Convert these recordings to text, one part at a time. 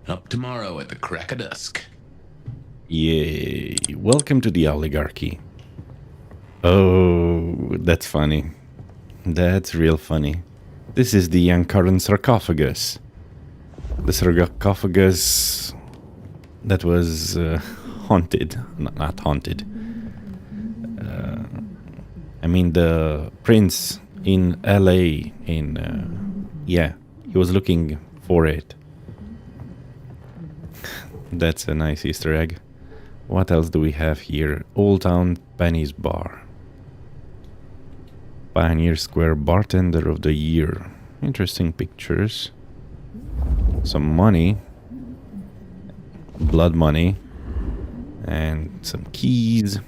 Up tomorrow at the crack of dusk. Yay. Welcome to the Owlygarchy. Oh, that's funny. That's real funny. This is the current sarcophagus. The sarcophagus that was haunted. Not haunted. I mean, the prince in LA, yeah, he was looking for it. That's a nice Easter egg. What else do we have here? Old Town Penny's Bar. Pioneer Square Bartender of the Year. Interesting pictures. Some money. Blood money. And some keys.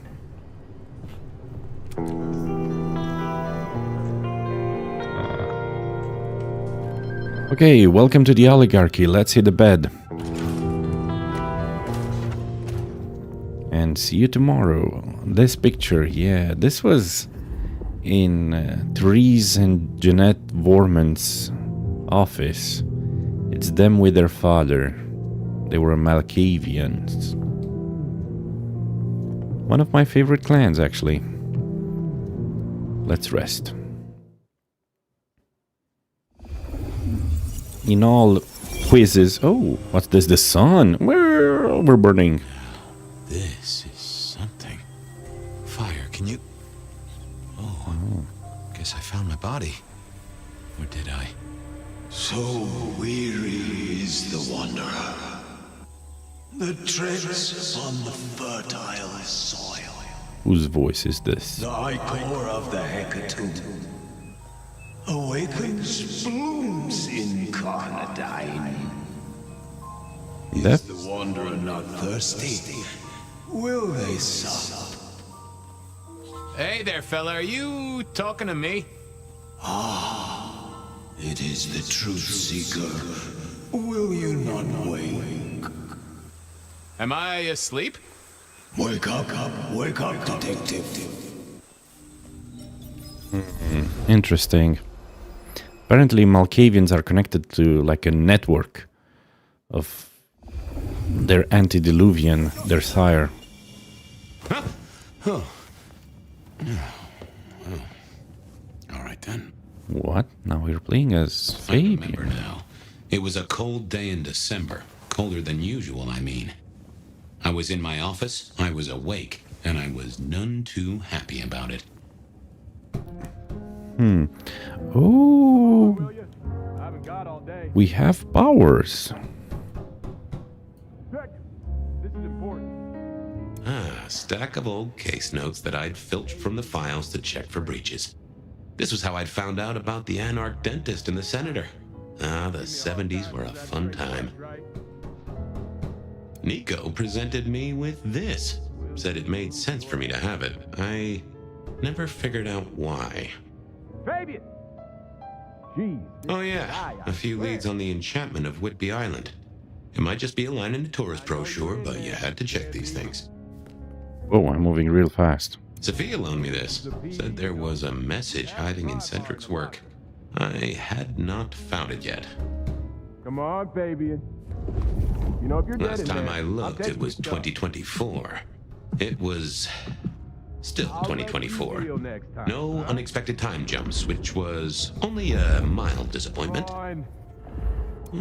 Okay, welcome to the Owlygarchy. Let's hit the bed. And see you tomorrow. This picture, yeah, this was in Therese and Jeanette Vorman's office. It's them with their father. They were Malkavians. One of my favorite clans, actually. Let's rest. In all quizzes... Oh, what's this? The sun? We're burning. This is something. Fire, can you... Oh, guess I found my body. Or did I? So weary is the wanderer. The treads on the fertile soil. Whose voice is this? The ichor of the hecatomb awakens blooms incarnadine. Is the wanderer not thirsty? Will they sup? Hey there, fella. Are you talking to me? Ah, it is the truth seeker. Will you not wake? Am I asleep? Wake up, detective. Interesting. Apparently Malkavians are connected to like a network of their antediluvian, their sire. Huh? Oh. All right then. What? Now we're playing as I remember Fabian. now. It was a cold day in December. Colder than usual, I mean. I was in my office, I was awake, and I was none too happy about it. Oh, we have powers. Stack of old case notes that I'd filched from the files to check for breaches. This was how I'd found out about the anarch dentist and the senator. The 70s were a fun time. Nico presented me with this. Said it made sense for me to have it. I never figured out why. Fabian! Jeez. Oh yeah, a few leads on the enchantment of Whitby Island. It might just be a line in the tourist brochure, but you had to check these things. Oh, I'm moving real fast. Sophia loaned me this. Said there was a message hiding in Cedric's work. I had not found it yet. Come on, Fabian. You know if you're dead Last in time there, I I'll looked, take it was your stuff. 2024. It was still I'll let you 2024. deal next time, No huh? unexpected time jumps, which was only a mild disappointment. Come on.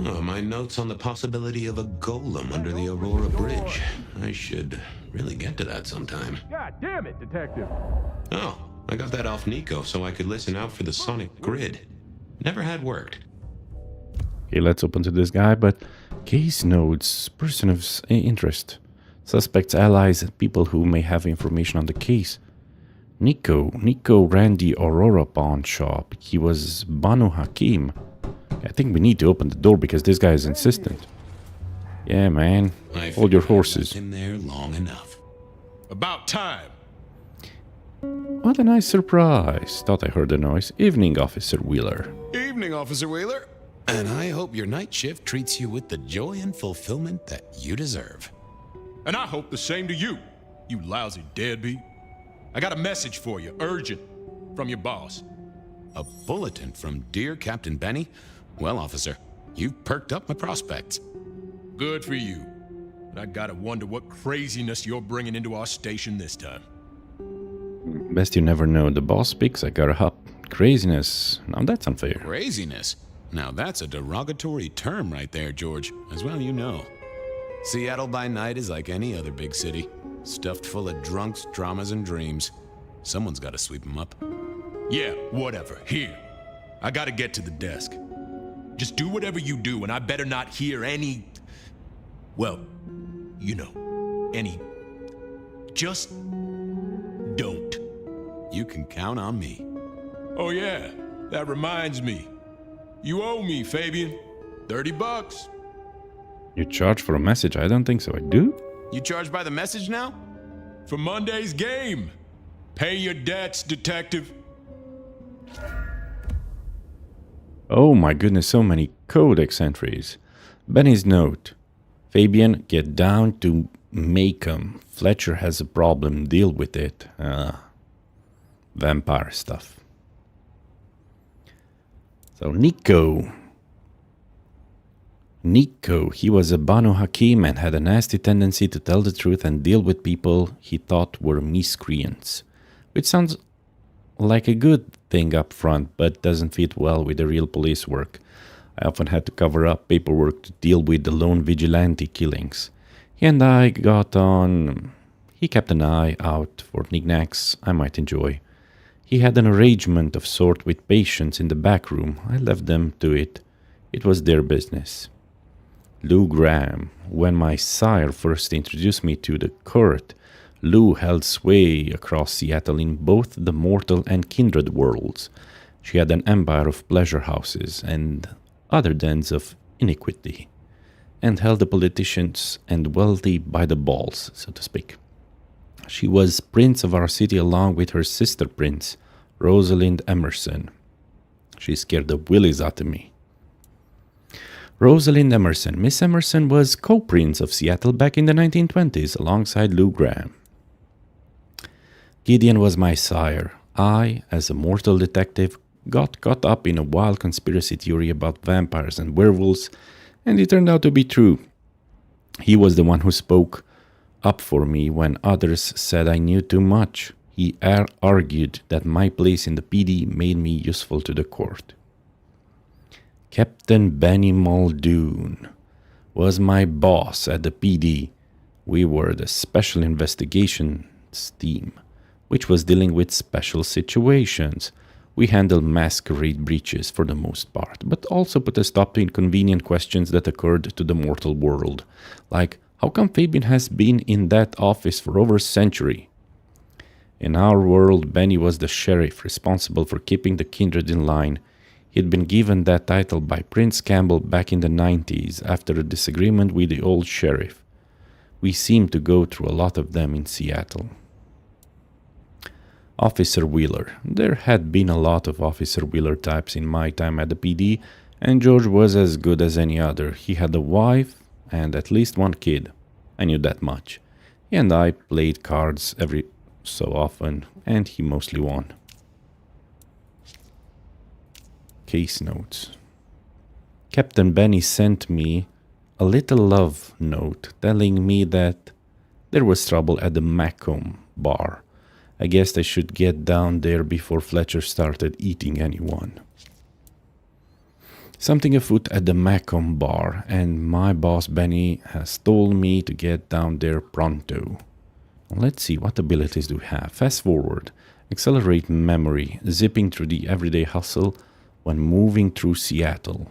Oh, my notes on the possibility of a golem under the Aurora Bridge. I should really get to that sometime. God damn it, detective. Oh, I got that off Nico so I could listen out for the sonic grid. Never had worked. Okay, let's open to this guy, but case notes, person of interest, suspects, allies, and people who may have information on the case. Nico ran the Aurora pawn shop. He was Banu Hakim. I think we need to open the door because this guy is insistent. Yeah, man. I Hold your figured I horses. left him there long enough. About time. What a nice surprise. Thought I heard a noise. Evening, Officer Wheeler. Evening, Officer Wheeler. And I hope your night shift treats you with the joy and fulfillment that you deserve. And I hope the same to you, you lousy deadbeat. I got a message for you, urgent, from your boss. A bulletin from dear Captain Benny? Well, officer, you've perked up my prospects. Good for you. But I gotta wonder what craziness you're bringing into our station this time. Best you never know. The boss speaks, I gotta hop. Craziness. Now that's unfair. Craziness? Now that's a derogatory term right there, George. As well you know. Seattle by night is like any other big city. Stuffed full of drunks, dramas, and dreams. Someone's gotta sweep them up. Yeah, whatever. Here. I gotta get to the desk. Just do whatever you do, and I better not hear any... Well, you know, any... Just... don't. You can count on me. Oh yeah, that reminds me. You owe me, Fabian. $30. You charge for a message? I don't think so. I do? You charge by the message now? For Monday's game. Pay your debts, detective. Oh my goodness, so many codex entries. Benny's note. Fabian, get down to Macomb. Fletcher has a problem. Deal with it. Vampire stuff. So Nico, he was a Banu Hakim and had a nasty tendency to tell the truth and deal with people he thought were miscreants. Which sounds like a good thing up front, but doesn't fit well with the real police work. I often had to cover up paperwork to deal with the lone vigilante killings. He and I got on. He kept an eye out for knickknacks I might enjoy. He had an arrangement of sort with patients in the back room. I left them to it. It was their business. Lou Graham. When my sire first introduced me to the court, Lou held sway across Seattle in both the mortal and kindred worlds. She had an empire of pleasure houses and other dens of iniquity, and held the politicians and wealthy by the balls, so to speak. She was prince of our city along with her sister prince, Rosalind Emerson. She scared the willies out of me. Rosalind Emerson. Miss Emerson was co-prince of Seattle back in the 1920s alongside Lou Graham. Gideon was my sire. I, as a mortal detective, got caught up in a wild conspiracy theory about vampires and werewolves, and it turned out to be true. He was the one who spoke up for me when others said I knew too much. He argued that my place in the PD made me useful to the court. Captain Benny Muldoon was my boss at the PD. We were the Special Investigations team, which was dealing with special situations. We handled Masquerade breaches for the most part, but also put a stop to inconvenient questions that occurred to the mortal world, like, how come Fabian has been in that office for over a century? In our world, Benny was the sheriff responsible for keeping the kindred in line. He'd been given that title by Prince Campbell back in the 90s after a disagreement with the old sheriff. We seemed to go through a lot of them in Seattle. Officer Wheeler. There had been a lot of Officer Wheeler types in my time at the PD, and George was as good as any other. He had a wife and at least one kid. I knew that much. He and I played cards every so often, and he mostly won. Case notes. Captain Benny sent me a little love note telling me that there was trouble at the Macomb bar. I guessed I should get down there before Fletcher started eating anyone. Something afoot at the Macomb bar, and my boss Benny has told me to get down there pronto. Let's see, what abilities do we have? Fast forward, accelerate memory, zipping through the everyday hustle when moving through Seattle.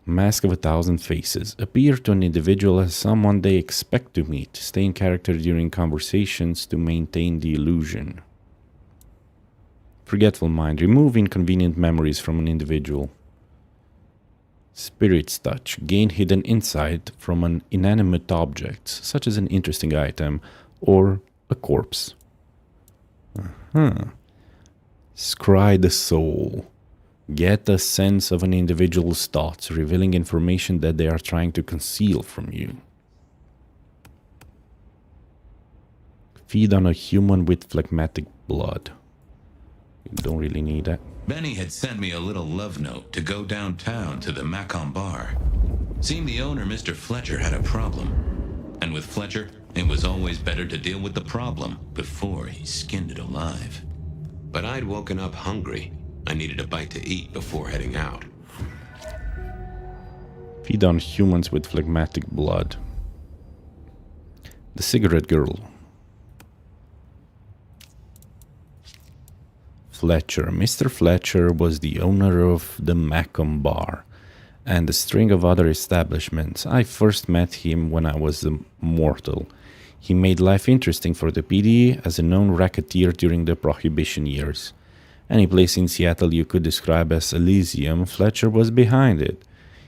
Mask of 1,000 Faces. Appear to an individual as someone they expect to meet. Stay in character during conversations to maintain the illusion. Forgetful Mind. Remove inconvenient memories from an individual. Spirit's Touch. Gain hidden insight from an inanimate object, such as an interesting item or a corpse. Scry the Soul. Get a sense of an individual's thoughts, revealing information that they are trying to conceal from you. Feed on a human with phlegmatic blood. You don't really need that. Benny had sent me a little love note to go downtown to the Macon bar. Seemed the owner, Mr. Fletcher, had a problem. And with Fletcher, it was always better to deal with the problem before he skinned it alive. But I'd woken up hungry. I needed a bite to eat before heading out. Feed on humans with phlegmatic blood. The cigarette girl. Fletcher. Mr. Fletcher was the owner of the Macon bar and a string of other establishments. I first met him when I was a mortal. He made life interesting for the PD as a known racketeer during the Prohibition years. Any place in Seattle you could describe as Elysium, Fletcher was behind it.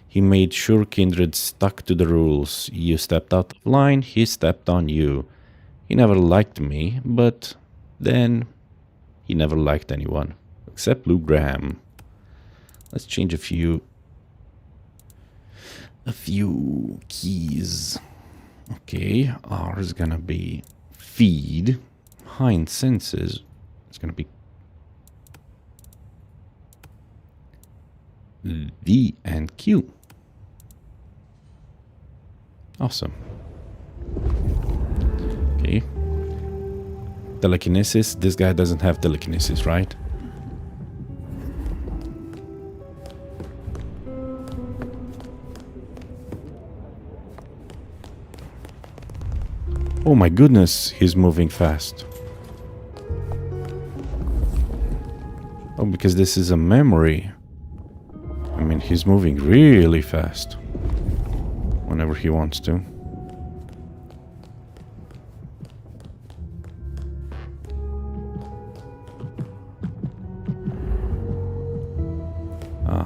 He made sure kindred stuck to the rules. You stepped out of line, he stepped on you. He never liked me, but then he never liked anyone, except Luke Graham. Let's change a few keys. Okay, R is gonna be feed. Hind senses. It's gonna be V and Q. Awesome. Okay. Telekinesis. This guy doesn't have telekinesis, right? Oh my goodness, he's moving fast. Oh, because this is a memory. I mean, he's moving really fast. Whenever he wants to.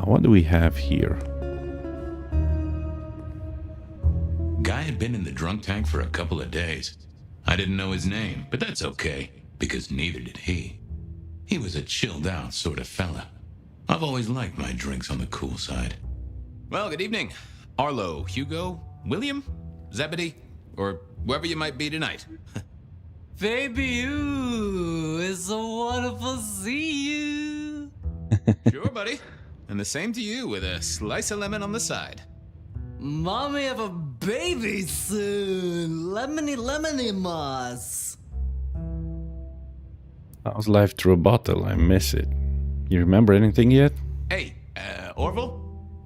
What do we have here? Guy had been in the drunk tank for a couple of days. I didn't know his name, but that's okay, because neither did he. He was a chilled out sort of fella. I've always liked my drinks on the cool side. Well, good evening. Arlo, Hugo, William, Zebedee, or whoever you might be tonight. Baby, you, it's so wonderful to see you. Sure, buddy. And the same to you with a slice of lemon on the side. Mommy have a baby soon. Lemony moss. How's life through a bottle? I miss it. You remember anything yet? Hey, Orville?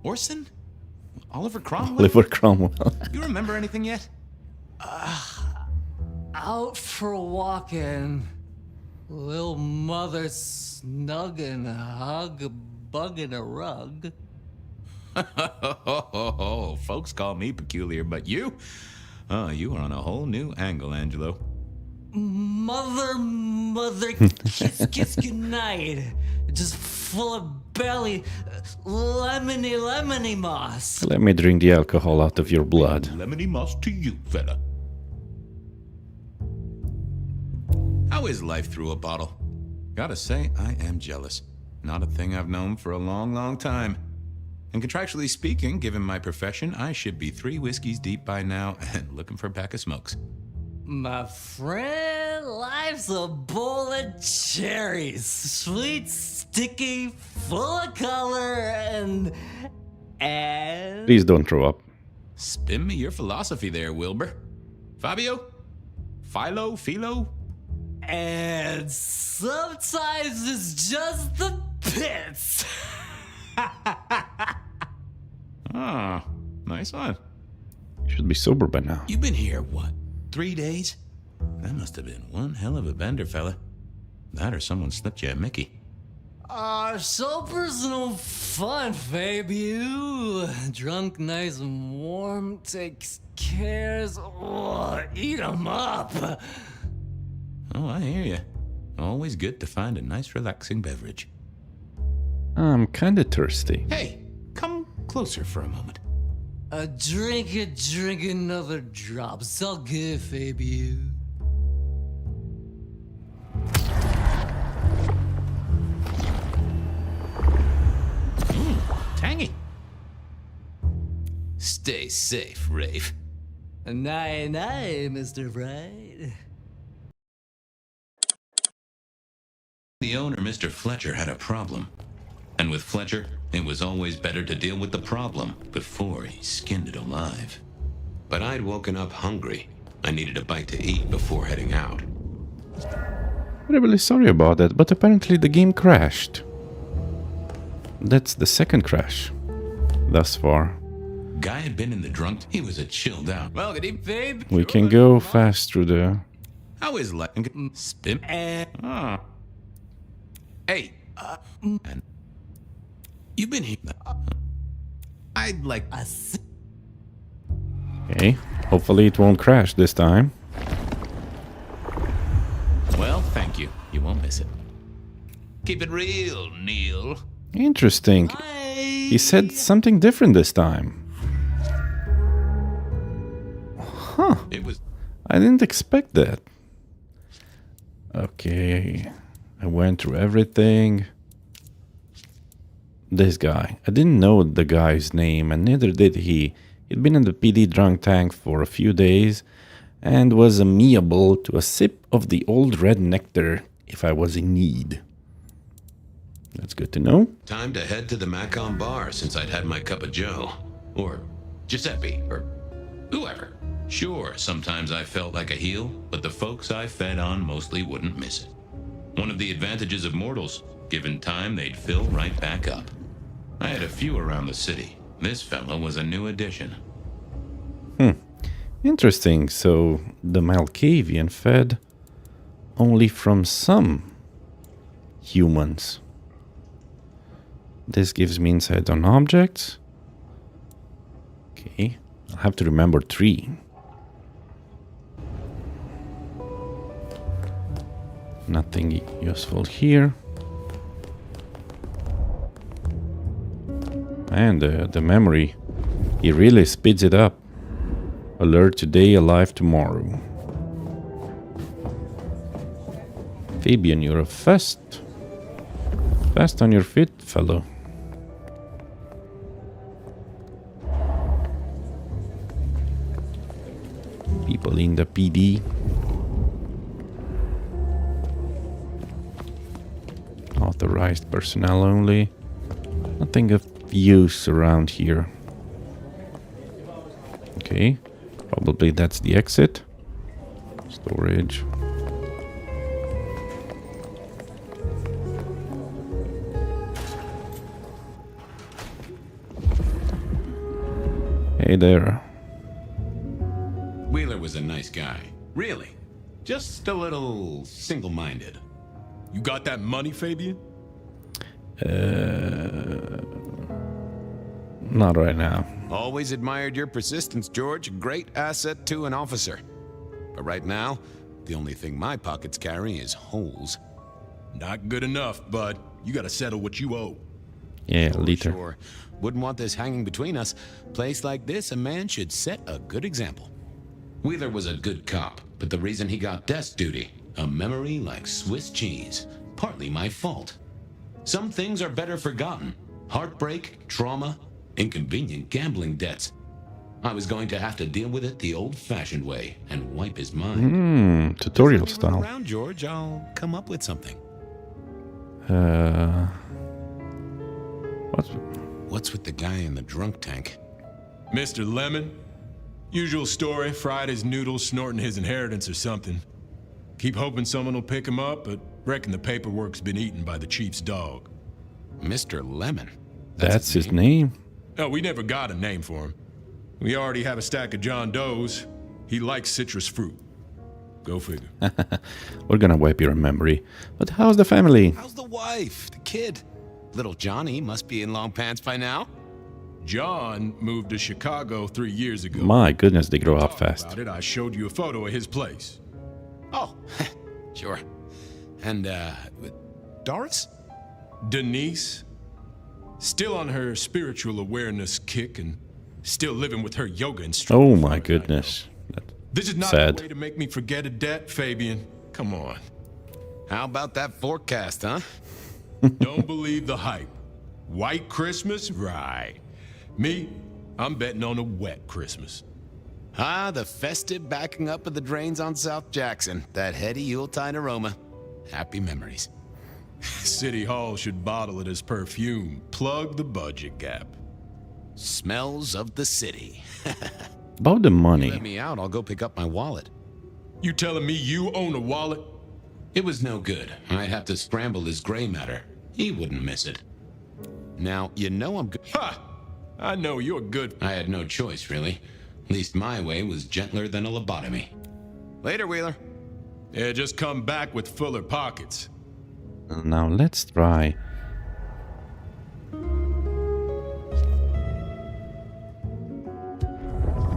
Orson? Oliver Cromwell? Oliver Cromwell. You remember anything yet? Out for walking. Little mother snuggin', hug a bug in a rug. Folks call me peculiar, but you? Oh, you are on a whole new angle, Angelo. Mother, kiss goodnight. Just full of belly, lemony moss. Let me drink the alcohol out of your blood. Lemony moss to you, fella. How is life through a bottle? Gotta say, I am jealous. Not a thing I've known for a long, long time. And contractually speaking, given my profession, I should be 3 whiskeys deep by now and looking for a pack of smokes. My friend, life's a bowl of cherries. Sweet, sticky, full of color, and... Please don't throw up. Spin me your philosophy there, Wilbur. Fabio? Philo? And sometimes it's just the pits. Ah, nice one. You should be sober by now. You've been here, what, 3 days? That must have been one hell of a bender, fella. That or someone slipped you a Mickey. Sober's no fun, Fabio. Drunk, nice and warm, takes cares. Oh, eat 'em up. Oh, I hear you. Always good to find a nice, relaxing beverage. I'm kinda thirsty. Hey, come closer for a moment. Drink another drop. It's all good, Fabio. Tangy. Stay safe, Rafe. Night, Mr. Bright. The owner, Mr. Fletcher, had a problem. And with Fletcher, it was always better to deal with the problem before he skinned it alive. But I'd woken up hungry. I needed a bite to eat before heading out. I'm really sorry about that, but apparently the game crashed. That's the second crash thus far. Guy had been in the drunk. He was a chilled out. Well, good evening, babe. We can go fast through the... How is life? Spin. Ah. Hey, and you've been here. I'd like. Okay, hopefully it won't crash this time. Well, thank you. You won't miss it. Keep it real, Neil. Interesting. He said something different this time. Huh. It was I didn't expect that. Okay. I went through everything. This guy. I didn't know the guy's name, and neither did he. He'd been in the PD drunk tank for a few days and was amiable to a sip of the old red nectar if I was in need. That's good to know. time to head to the Macon bar since I'd had my cup of joe. Or Giuseppe, or whoever. Sure, sometimes I felt like a heel, but the folks I fed on mostly wouldn't miss it. One of the advantages of mortals, given time, they'd fill right back up. I had a few around the city. This fella was a new addition. Interesting. So the Malkavian fed only from some humans. This gives me insight on objects. Okay. I'll have to remember 3. Nothing useful here. And the memory, he really speeds it up. Alert today, alive tomorrow. Fabian, you're a fast on your feet, fellow. People in the PD. Authorized personnel only. Nothing of use around here. Okay, probably that's the exit. Storage. Hey there. Wheeler was a nice guy. Really. Just a little single-minded. You got that money, Fabian? Not right now. Always admired your persistence, George. Great asset to an officer. But right now, the only thing my pockets carry is holes. Not good enough, bud. You gotta settle what you owe. Yeah, later. Sure. Wouldn't want this hanging between us. Place like this, a man should set a good example. Wheeler was a good cop, but the reason he got desk duty, a memory like Swiss cheese. Partly my fault. Some things are better forgotten. Heartbreak, trauma, inconvenient gambling debts. I was going to have to deal with it the old-fashioned way and wipe his mind. Tutorial If you run style. around, George, I'll come up with something. What's with the guy in the drunk tank? Mr. Lemon? Usual story, fried his noodles, snorting his inheritance or something. Keep hoping someone will pick him up, but reckon the paperwork's been eaten by the chief's dog. Mr. Lemon. That's his name. Oh, we never got a name for him. We already have a stack of John Doe's. He likes citrus fruit. Go figure. We're gonna wipe your memory. But how's the family? How's the wife? The kid? Little Johnny must be in long pants by now. John moved to Chicago 3 years ago. My goodness, they grow up Talk fast. About it, I showed you a photo of his place. Oh, sure. And, Doris? Denise, still on her spiritual awareness kick and still living with her yoga instructor. Oh as far my as I know. goodness. This is not Sad. the way to make me forget a debt, Fabian. Come on. How about that forecast, huh? Don't believe the hype. White Christmas? Right. Me, I'm betting on a wet Christmas. Ah, the festive backing up of the drains on South Jackson. That heady Yuletide aroma. Happy memories. City Hall should bottle it as perfume. Plug the budget gap. Smells of the city. About the Let money. me out, I'll go pick up my wallet. You telling me you own a wallet? It was no good. I'd have to scramble his gray matter. He wouldn't miss it. Now, you know I'm good. Ha! I know you're good. I had no choice, really. At least my way was gentler than a lobotomy. Later, Wheeler. Yeah, just come back with fuller pockets. Now let's try.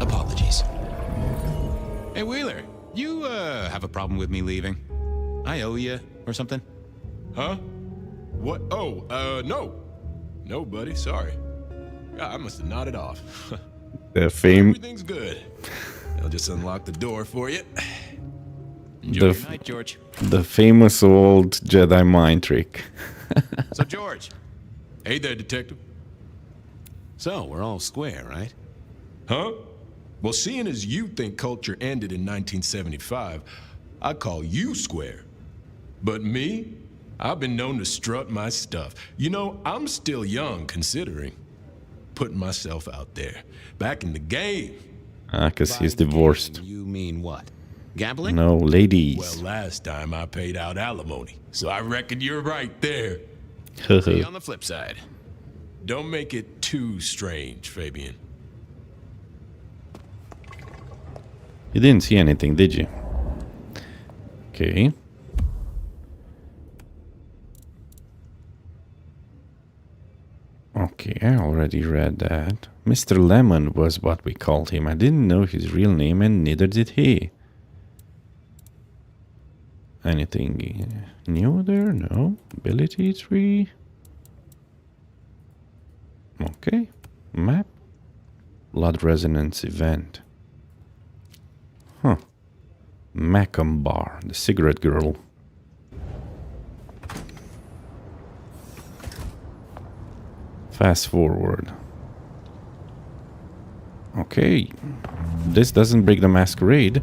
Apologies. Hey, Wheeler, you, have a problem with me leaving? I owe you or something? Huh? What? Oh, no. No, buddy, sorry. I must have nodded off. The fame. Everything's good. I'll just unlock the door for you. Enjoy The your night, George. The famous old Jedi mind trick. So, George. Hey there, detective. So, we're all square, right? Huh? Well, seeing as you think culture ended in 1975, I call you square. But me? I've been known to strut my stuff. You know, I'm still young, considering. Putting myself out there. Back in the game. Because he's divorced. You mean what? Gambling? No, ladies. Well, last time I paid out alimony, so I reckon you're right there. See you on the flip side. Don't make it too strange, Fabian. You didn't see anything, did you? Okay. Okay, I already read that. Mr. Lemon was what we called him. I didn't know his real name, and neither did he. Anything new there? No. Ability tree. Okay. Map. Blood resonance event. Huh. Macam Bar, the cigarette girl. Fast forward. Okay. This doesn't break the Masquerade.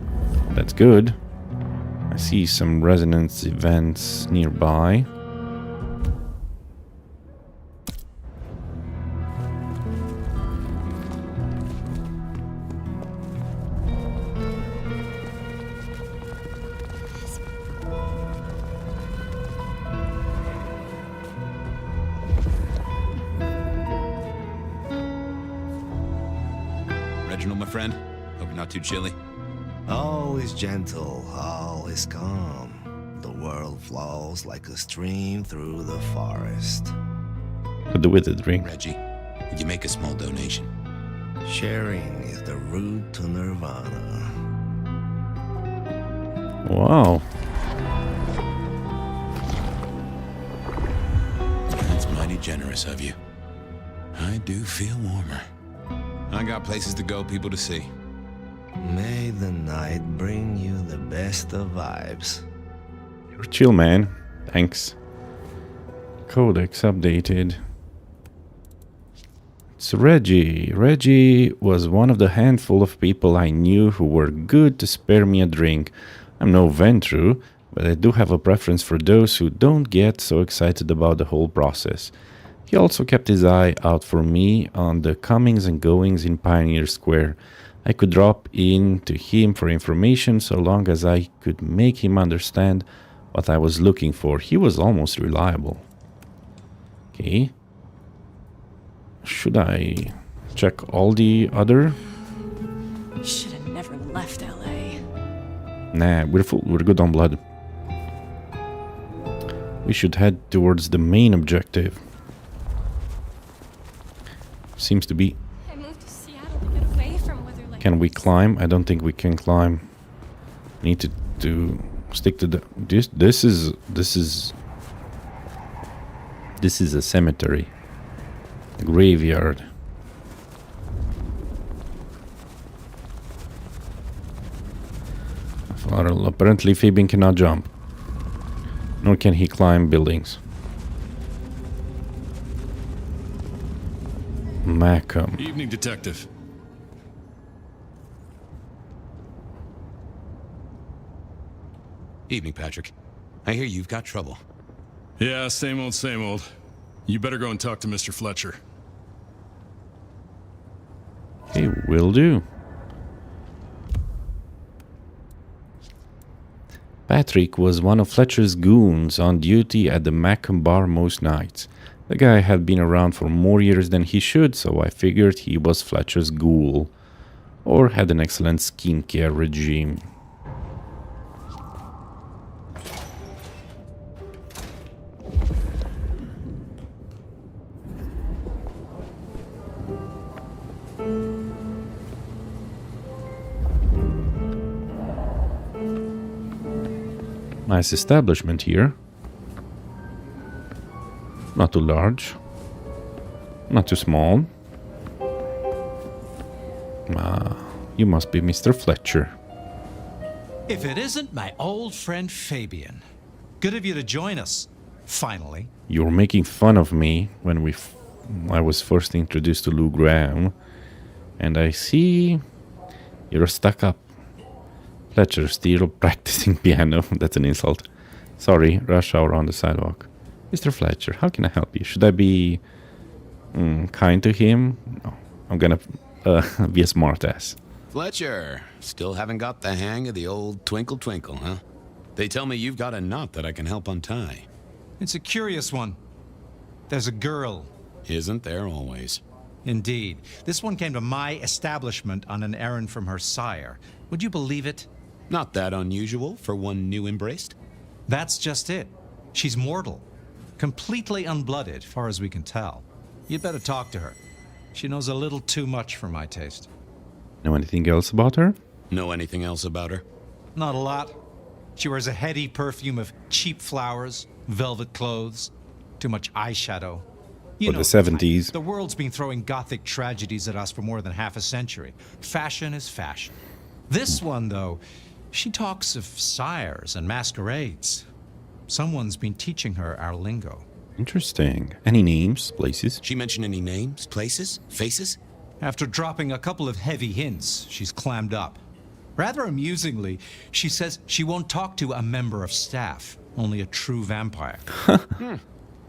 That's good. I see some resonance events nearby. Reginald, my friend. Hope you're not too chilly. All is gentle, all is calm. The world flows like a stream through the forest. Could do with a drink. Reggie, would you make a small donation? Sharing is the route to nirvana. Wow. That's mighty generous of you. I do feel warmer. I got places to go, people to see. May the night bring you the best of vibes. You're chill, man. Thanks. Codex updated. It's Reggie. Reggie was one of the handful of people I knew who were good to spare me a drink. I'm no Ventrue, but I do have a preference for those who don't get so excited about the whole process. He also kept his eye out for me on the comings and goings in Pioneer Square. I could drop in to him for information so long as I could make him understand what I was looking for. He was almost reliable. Okay. Should I check all the other? Should have never left LA. Nah, we're full. We're good on blood. We should head towards the main objective. Seems to be. I moved to Seattle to get away from weather like Can we this. climb? I don't think we can climb. Need to stick to the. This is a cemetery. A graveyard. Well, apparently Fabian cannot jump. Nor can he climb buildings. Macam. Evening, detective. Evening, Patrick. I hear you've got trouble. Yeah, same old, same old. You better go and talk to Mr. Fletcher. Okay, will do. Patrick was one of Fletcher's goons on duty at the Macomb bar most nights. The guy had been around for more years than he should, so I figured he was Fletcher's ghoul, or had an excellent skincare regime. Nice establishment here. Not too large. Not too small. You must be Mr. Fletcher. If it isn't my old friend Fabian. Good of you to join us, finally. You were making fun of me when I was first introduced to Lou Graham. And I see you're stuck up. Fletcher still practicing piano. That's an insult. Sorry, rush hour on the sidewalk. Mr. Fletcher, how can I help you? Should I be kind to him? No, I'm gonna be a smartass. Fletcher, still haven't got the hang of the old twinkle twinkle, huh? They tell me you've got a knot that I can help untie. It's a curious one. There's a girl. Isn't there always? Indeed. This one came to my establishment on an errand from her sire. Would you believe it? Not that unusual for one new embraced. That's just it. She's mortal. Completely unblooded, far as we can tell. You'd better talk to her. She knows a little too much for my taste. Know anything else about her? Know anything else about her? Not a lot. She wears a heady perfume of cheap flowers, velvet clothes, too much eyeshadow. You know, the 70s. The world's been throwing gothic tragedies at us for more than half a century. Fashion is fashion. This one, though, she talks of sires and masquerades. Someone's been teaching her our lingo. Interesting. Any names, places? She mention any names, places, faces? After dropping a couple of heavy hints, she's clammed up. Rather amusingly, she says she won't talk to a member of staff, only a true vampire.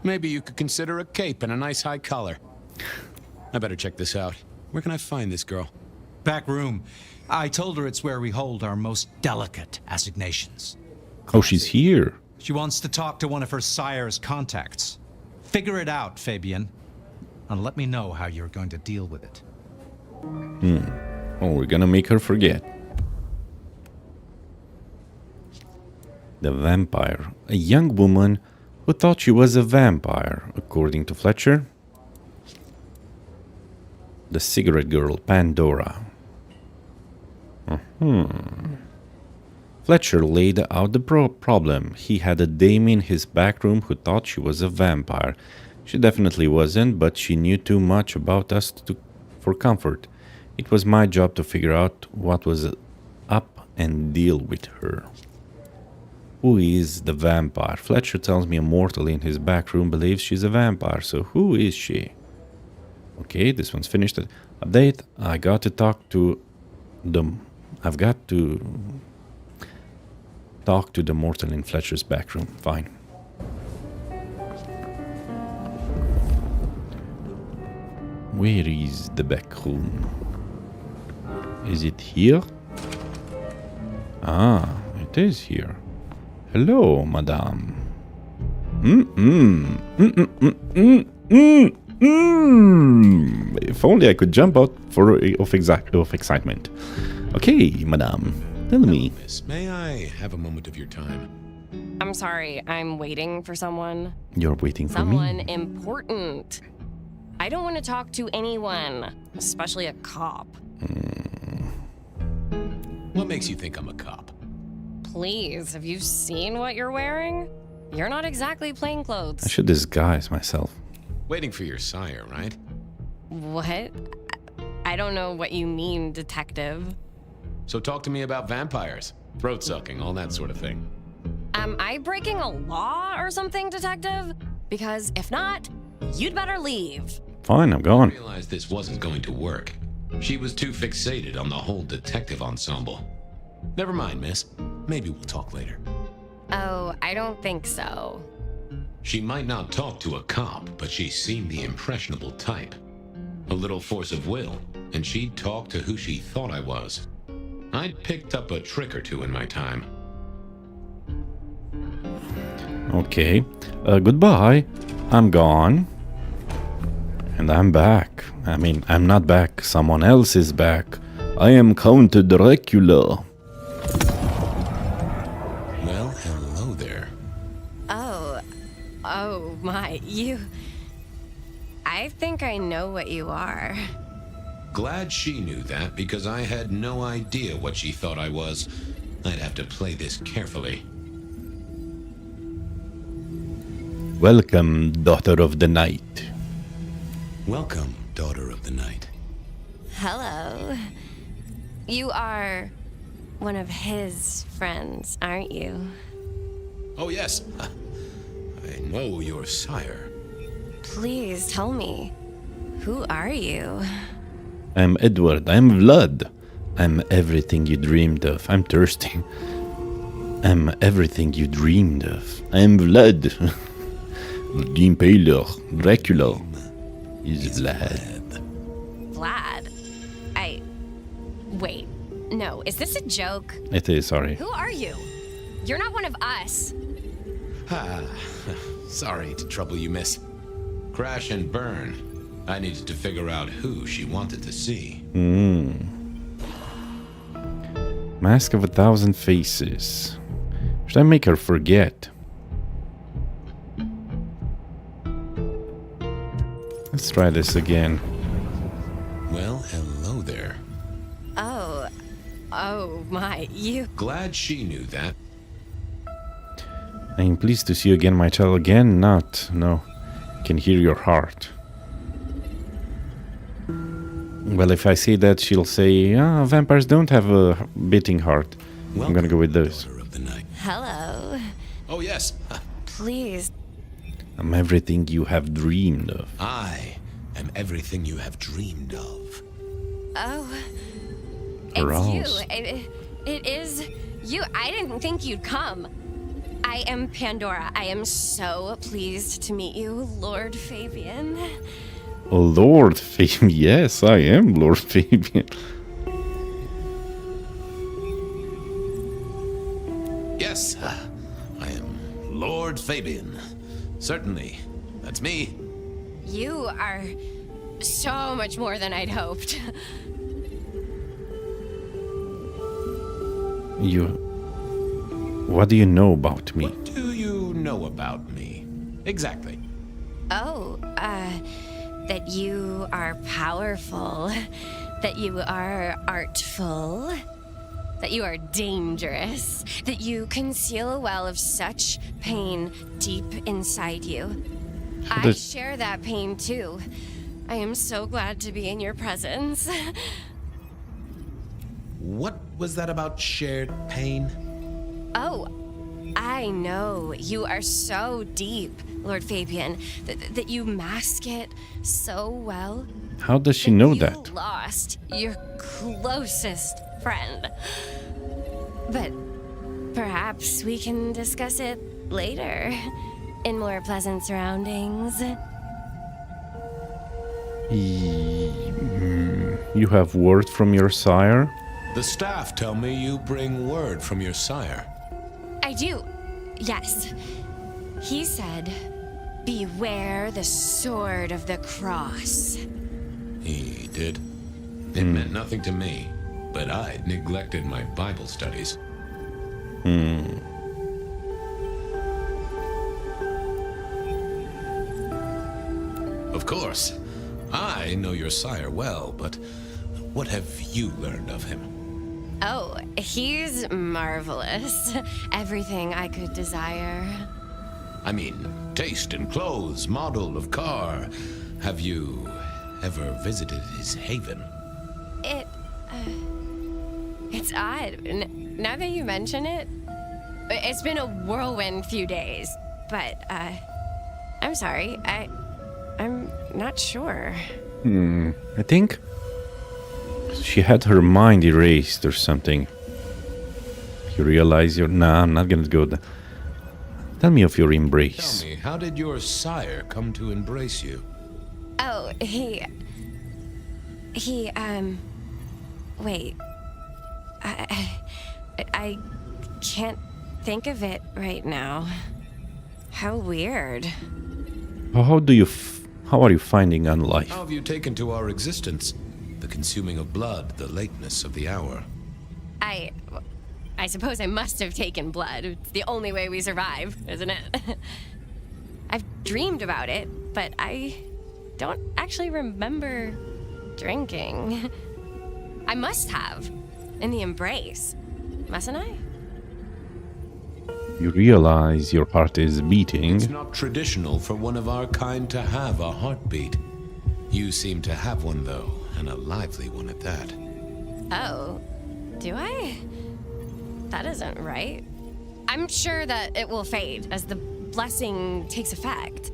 Maybe you could consider a cape and a nice high collar. I better check this out. Where can I find this girl? Back room. I told her it's where we hold our most delicate assignations. Oh, she's here. She wants to talk to one of her sire's contacts. Figure it out, Fabian, and let me know how you're going to deal with it. Oh, we're gonna make her forget. The vampire. A young woman who thought she was a vampire, according to Fletcher. The cigarette girl, Pandora. Fletcher laid out the problem. He had a dame in his back room who thought she was a vampire. She definitely wasn't, but she knew too much about us for comfort. It was my job to figure out what was up and deal with her. Who is the vampire? Fletcher tells me a mortal in his back room believes she's a vampire, so who is she? Okay, this one's finished. Update, I've got to talk to the mortal in Fletcher's back room. Fine. Where is the back room? Is it here? Ah, it is here. Hello, madame. If only I could jump out of excitement. Okay, madame. Tell me. Miss, may I have a moment of your time? I'm sorry, I'm waiting for someone. You're waiting for Someone me? important. I don't want to talk to anyone, especially a cop. What makes you think I'm a cop? Please, have you seen what you're wearing? You're not exactly plain clothes. I should disguise myself. Waiting for your sire, right? What? I don't know what you mean, detective. So talk to me about vampires, throat sucking, all that sort of thing. Am I breaking a law or something, detective? Because if not, you'd better leave. Fine, I'm gone. I realized this wasn't going to work. She was too fixated on the whole detective ensemble. Never mind, miss. Maybe we'll talk later. Oh, I don't think so. She might not talk to a cop, but she seemed the impressionable type. A little force of will, and she'd talk to who she thought I was. I'd picked up a trick or two in my time. Okay. Goodbye. I'm gone. And I'm back. I mean, I'm not back. Someone else is back. I am Count Dracula. Well, hello there. Oh my, you... I think I know what you are. Glad she knew that, because I had no idea what she thought I was. I'd have to play this carefully. Welcome, Daughter of the Night. Welcome, Daughter of the Night. Hello. You are one of his friends, aren't you? Oh, yes. I know your sire. Please tell me, who are you? I'm Edward. I'm Vlad. I'm everything you dreamed of. I'm thirsty. I'm everything you dreamed of. I'm Vlad. The Impaler. Dracula is Vlad. Vlad? Wait. No, is this a joke? It is, sorry. Who are you? You're not one of us. Sorry to trouble you, miss. Crash and burn. I needed to figure out who she wanted to see. Mask of 1,000 Faces. Should I make her forget? Let's try this again. Well, hello there. Oh my, you... Glad she knew that. I am pleased to see you again, my child. Again, not. No. I can hear your heart. Well, if I say that, she'll say, vampires don't have a beating heart. I'm gonna go with this. Hello. Oh, yes. Please. I'm everything you have dreamed of. I am everything you have dreamed of. Oh. Aroused. It's you. It is you. I didn't think you'd come. I am Pandora. I am so pleased to meet you, Lord Fabian. Lord Fabian. Yes, I am Lord Fabian. Yes, I am Lord Fabian. Certainly. That's me. You are so much more than I'd hoped. What do you know about me? What do you know about me? Exactly. Oh, that you are powerful, that you are artful, that you are dangerous, that you conceal a well of such pain deep inside you. I share that pain too. I am so glad to be in your presence. What was that about shared pain? Oh, I know. You are so deep, Lord Fabian, that you mask it so well. How does she know that? You lost your closest friend. But perhaps we can discuss it later, in more pleasant surroundings. You have word from your sire? The staff tell me you bring word from your sire. I do, yes. He said, beware the sword of the cross. He did? It meant nothing to me, but I'd neglected my Bible studies. Of course. I know your sire well, but what have you learned of him? Oh, he's marvelous. Everything I could desire. I mean, taste in clothes, model of car. Have you ever visited his haven? It's odd. Now that you mention it, it's been a whirlwind few days. But, I'm sorry. I'm not sure. I think she had her mind erased or something. You realize you're... Nah, I'm not gonna go there. Tell me of your embrace. Tell me, how did your sire come to embrace you? Oh, he, wait. I can't think of it right now. How weird. How are you finding on life? How have you taken to our existence? The consuming of blood, the lateness of the hour. I suppose I must have taken blood. It's the only way we survive, isn't it? I've dreamed about it, but I don't actually remember drinking. I must have. In the embrace. Mustn't I? You realize your heart is beating. It's not traditional for one of our kind to have a heartbeat. You seem to have one, though, and a lively one at that. Oh, do I? That isn't right. I'm sure that it will fade as the blessing takes effect.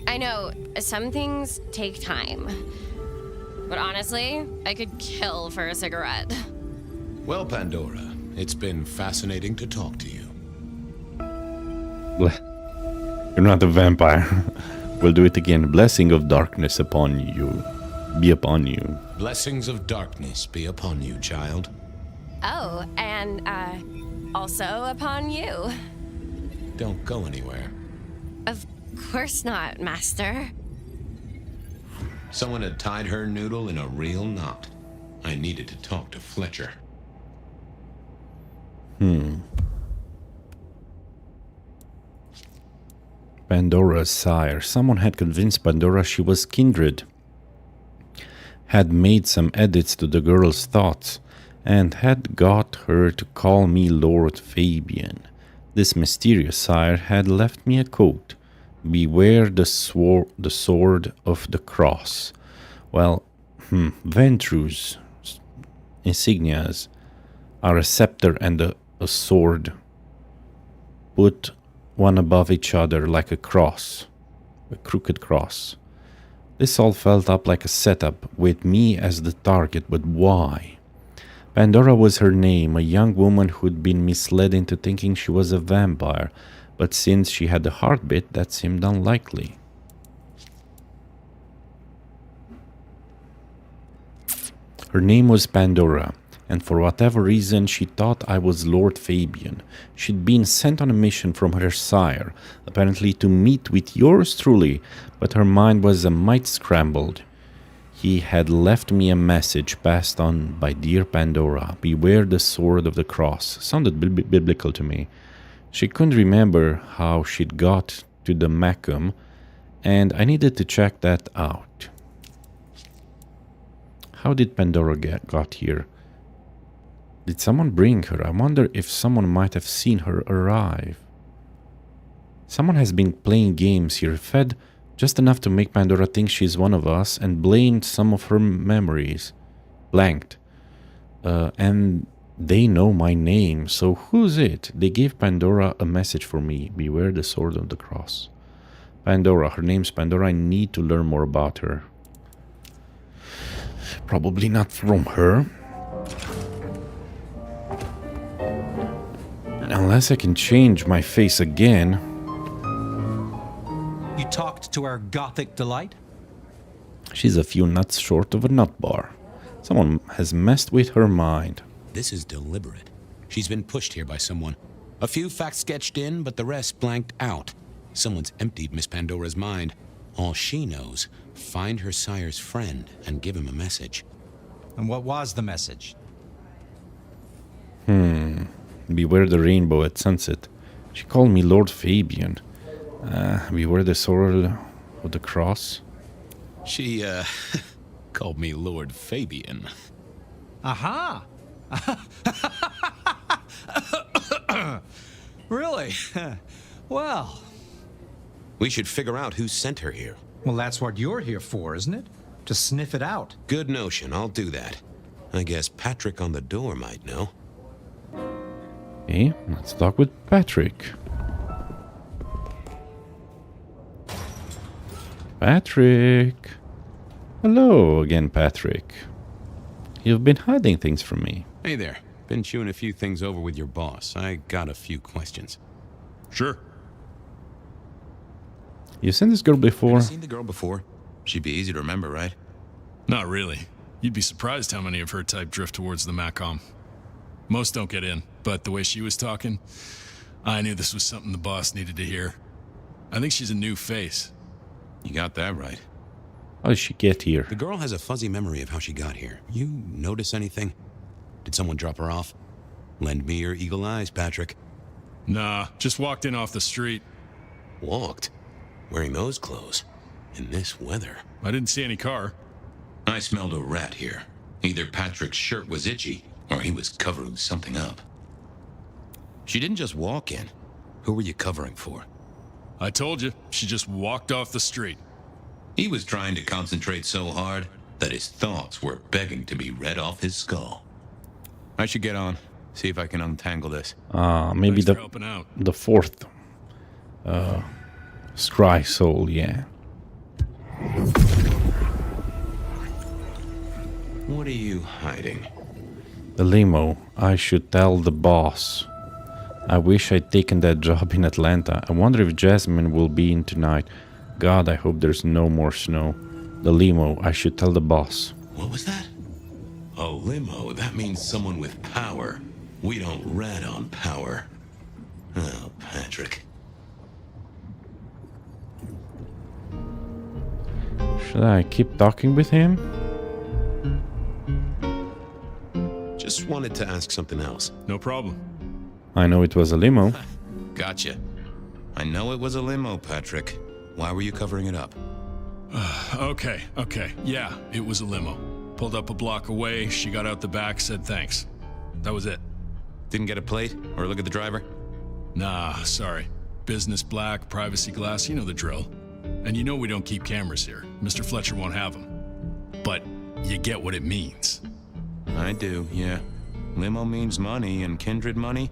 I know some things take time, but honestly, I could kill for a cigarette. Well, Pandora, it's been fascinating to talk to you. You're not a vampire. We'll do it again. Blessing of darkness upon you. Be upon you. Blessings of darkness be upon you, child. Oh, and also upon you. Don't go anywhere. Of course not, Master. Someone had tied her noodle in a real knot. I needed to talk to Fletcher. Pandora's sire. Someone had convinced Pandora she was kindred. Had made some edits to the girl's thoughts, and had got her to call me Lord Fabian. This mysterious sire had left me a quote. Beware the sword of the cross. Well, Ventrue's insignias are a scepter and a sword put one above each other like a cross, a crooked cross. This all felt up like a setup with me as the target, but why? Pandora was her name, a young woman who'd been misled into thinking she was a vampire, but since she had a heartbeat, that seemed unlikely. Her name was Pandora, and for whatever reason she thought I was Lord Fabian. She'd been sent on a mission from her sire, apparently to meet with yours truly, but her mind was a mite scrambled. He had left me a message passed on by dear Pandora. Beware the sword of the cross. Sounded biblical to me. She couldn't remember how she'd got to the Macum, and I needed to check that out. How did Pandora got here? Did someone bring her? I wonder if someone might have seen her arrive. Someone has been playing games here, fed just enough to make Pandora think she's one of us, and blamed some of her memories. Blanked. And they know my name, so who's it? They gave Pandora a message for me. Beware the sword of the cross. Pandora, her name's Pandora. I need to learn more about her. Probably not from her. Unless I can change my face again. You talked to our gothic delight? She's a few nuts short of a nut bar. Someone has messed with her mind. This is deliberate. She's been pushed here by someone. A few facts sketched in, but the rest blanked out. Someone's emptied Miss Pandora's mind. All she knows, find her sire's friend and give him a message. And what was the message? Beware the rainbow at sunset. She called me Lord Fabian. Beware the sword of the cross. She, called me Lord Fabian. Aha! Really? Well... We should figure out who sent her here. Well, that's what you're here for, isn't it? To sniff it out. Good notion, I'll do that. I guess Patrick on the door might know. Okay, let's talk with Patrick. Patrick! Hello again, Patrick. You've been hiding things from me. Hey there. Been chewing a few things over with your boss. I got a few questions. Sure. You seen this girl before? Have you seen the girl before? She'd be easy to remember, right? Not really. You'd be surprised how many of her type drift towards the Macom. Most don't get in, but the way she was talking, I knew this was something the boss needed to hear. I think she's a new face. You got that right. How did she get here? The girl has a fuzzy memory of how she got here. You notice anything? Did someone drop her off? Lend me your eagle eyes, Patrick. Nah, just walked in off the street. Walked? Wearing those clothes? In this weather? I didn't see any car. I smelled a rat here. Either Patrick's shirt was itchy, or he was covering something up. She didn't just walk in. Who were you covering for? I told you, she just walked off the street. He was trying to concentrate so hard that his thoughts were begging to be read off his skull. I should get on. See if I can untangle this. Maybe Thanks for helping out. the fourth Scry Soul, yeah. What are you hiding? The limo. I should tell the boss. I wish I'd taken that job in Atlanta. I wonder if Jasmine will be in tonight. God, I hope there's no more snow. The limo. I should tell the boss. What was that? A limo. That means someone with power. We don't rat on power. Oh, Patrick. Should I keep talking with him? Just wanted to ask something else. No problem. I know it was a limo. Gotcha. I know it was a limo, Patrick. Why were you covering it up? Okay. Yeah, it was a limo. Pulled up a block away, she got out the back, said thanks. That was it. Didn't get a plate or look at the driver? Nah, sorry. Business black, privacy glass, you know the drill. And you know we don't keep cameras here. Mr. Fletcher won't have them. But you get what it means. I do, yeah. Limo means money, and kindred money?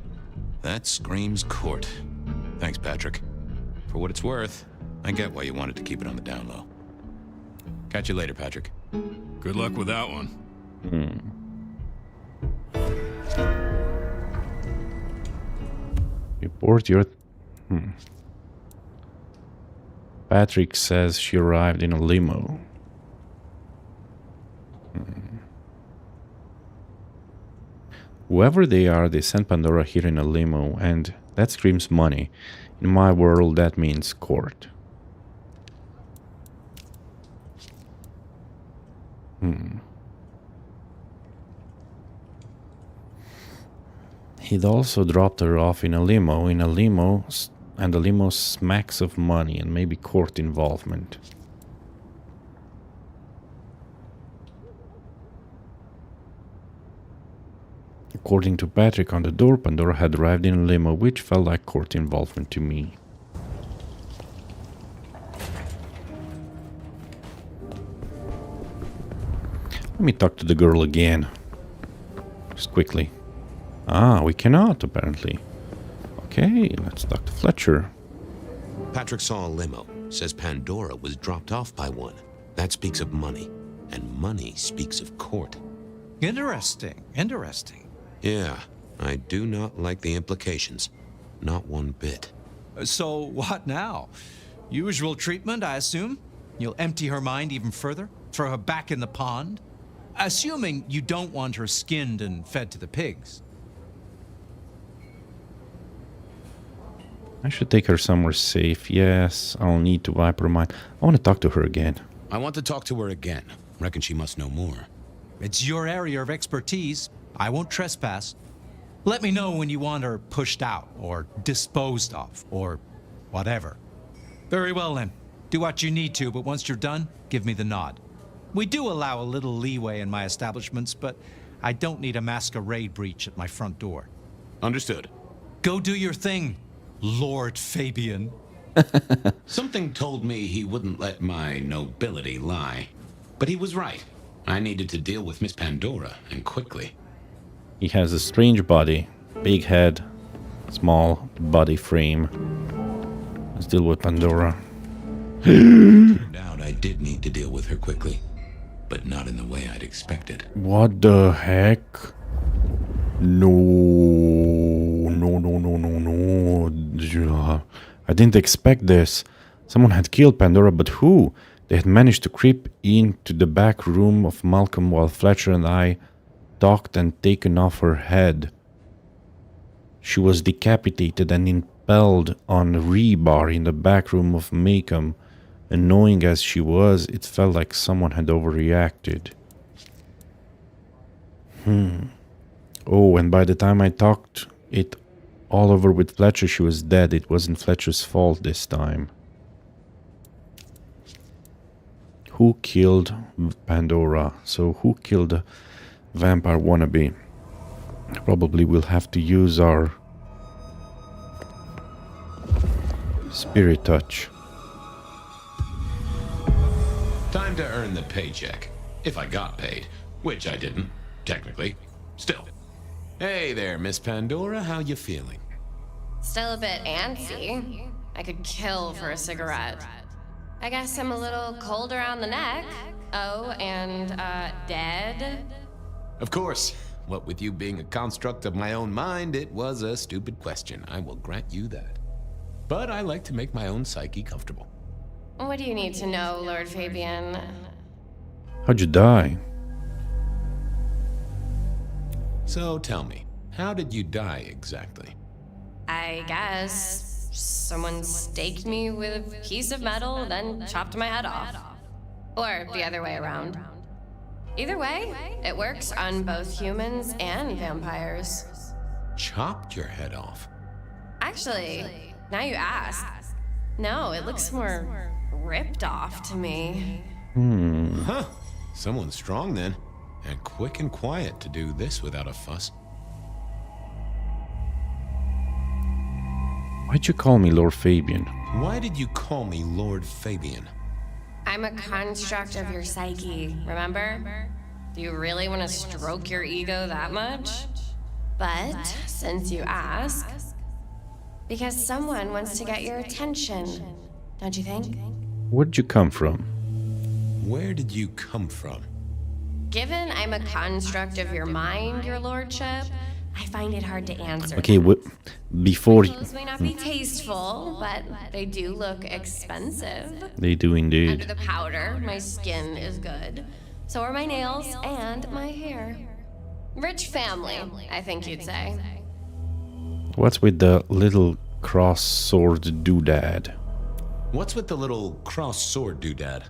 That screams court. Thanks, Patrick. For what it's worth, I get why you wanted to keep it on the down low. Catch you later, Patrick. Good luck with that one. Report your... Patrick says she arrived in a limo. Whoever they are, they sent Pandora here in a limo, and that screams money. In my world, that means court. He'd also dropped her off in a limo, and the limo smacks of money and maybe court involvement. According to Patrick on the door, Pandora had arrived in a limo, which felt like court involvement to me. Let me talk to the girl again. Just quickly. Ah, we cannot, apparently. Okay, let's talk to Fletcher. Patrick saw a limo. Says Pandora was dropped off by one. That speaks of money. And money speaks of court. Interesting. Yeah, I do not like the implications. Not one bit. So what now? Usual treatment, I assume? You'll empty her mind even further? Throw her back in the pond? Assuming you don't want her skinned and fed to the pigs. I should take her somewhere safe. Yes, I'll need to wipe her mind. I want to talk to her again. I want to talk to her again. Reckon she must know more. It's your area of expertise. I won't trespass. Let me know when you want her pushed out, or disposed of, or whatever. Very well then. Do what you need to, but once you're done, give me the nod. We do allow a little leeway in my establishments, but I don't need a masquerade breach at my front door. Understood. Go do your thing, Lord Fabian. Something told me he wouldn't let my nobility lie. But he was right. I needed to deal with Miss Pandora, and quickly. He has a strange body. Big head, small body frame. Let's deal with Pandora. Turned out I did need to deal with her quickly. But not in the way I'd expected. What the heck? No. I didn't expect this. Someone had killed Pandora, but who? They had managed to creep into the back room of Malcolm while Fletcher and I talked and taken off her head. She was decapitated and impaled on rebar in the back room of Malcolm. Annoying as she was, it felt like someone had overreacted. Oh, and by the time I talked it all over with Fletcher, she was dead. It wasn't Fletcher's fault this time. Who killed Pandora? So who killed the vampire wannabe? Probably we'll have to use our spirit touch. Time to earn the paycheck. If I got paid, which I didn't, technically. Still. Hey there, Miss Pandora, how you feeling? Still a bit antsy. I could kill for a cigarette. I guess I'm a little cold around the neck. Oh, and, dead? Of course. What with you being a construct of my own mind, it was a stupid question. I will grant you that. But I like to make my own psyche comfortable. What do you need to know, Lord Fabian? How'd you die? So tell me, how did you die exactly? I guess someone staked me with a piece of metal, then chopped my head off. Or the other way around. Either way, it works on both humans and vampires. Chopped your head off? Actually, now you ask. No, it looks more ripped off to me. Huh. Someone's strong then. And quick and quiet to do this without a fuss. Why'd you call me Lord Fabian? Why did you call me Lord Fabian? I'm a construct of your psyche, remember? Do you really want to stroke your ego that much? But, since you ask, because someone wants to get your attention, don't you think? Where'd you come from? Where did you come from? Given I'm a construct of your mind, your lordship, I find it hard to answer. Okay, before... Clothes may not be tasteful, but they do look expensive. They do indeed. Under the powder, my skin is good. So are my nails and my hair. Rich family, I think you'd say. What's with the little cross sword doodad? What's with the little cross sword doodad?